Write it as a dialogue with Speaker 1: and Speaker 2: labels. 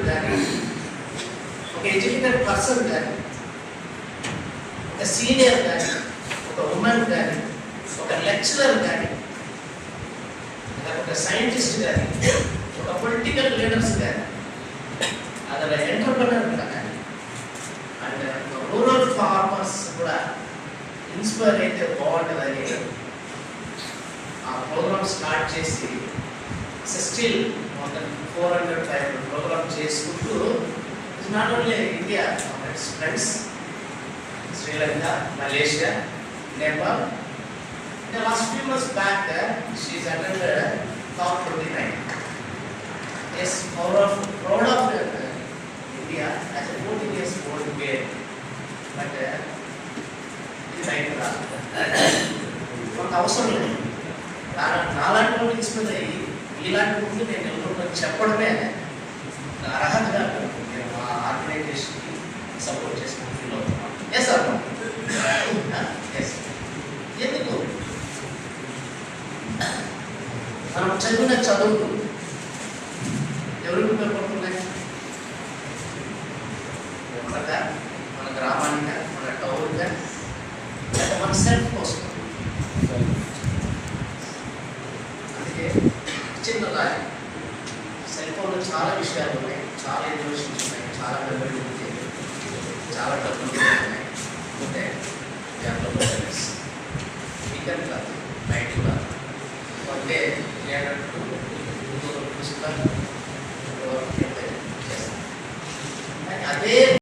Speaker 1: కానీ, ఒక educated person కానీ, ఒక సీనియర్ కానీ, ఒక ఉమెన్ కానీ, ఒక లెక్చరర్ కానీ, ఒక సైంటిస్ట్ కానీ, ఒక పొలిటికల్ లీడర్స్ కానీ, అదొక ఎంటర్ప్రెనర్ కానీ, అండ్ రూరల్ ఫార్మర్స్ కూడా ఇన్స్పైర్ అయితే బాగుంటుందని ఆ ప్రోగ్రామ్ స్టార్ట్ చేసి స్టిల్ 400-500 ప్రోగ్రామ్ చేసుకుంటూ it's not only India, friends, Sri Lanka, Malaysia, Nepal. The last few months back, she is attended top 29. Yes, proud of India as a 14 years old girl. But ఇది right రా కొంత అవసరం లేదు. నాలాంటి వాళ్ళు తీసుకుని ఇలాంటి ముందు నేను ఎవరు చెప్పడమే అర్హతగా నేను ఆ ఆర్గనైజేషన్కి సపోర్ట్ చేసుకుని ఫీల్ అవుతున్నాను. ఎస్ అర్థం. ఎస్ ఎందుకు మనం చదివిన చదువులు ఎవరికి ఉపయోగపడుతున్నాయి? ఎక్కడగా, మన గ్రామానిగా, మన టౌన్గా, లేదా మన సెల్ఫ్ కోసం. అందుకే చిన్నగా సెల్ ఫోన్లో చాలా విషయాలు ఉన్నాయి, చాలా ఇన్ఫర్మేషన్స్ ఉన్నాయి, చాలా మెమరీ ఉంది, చాలా డబ్బు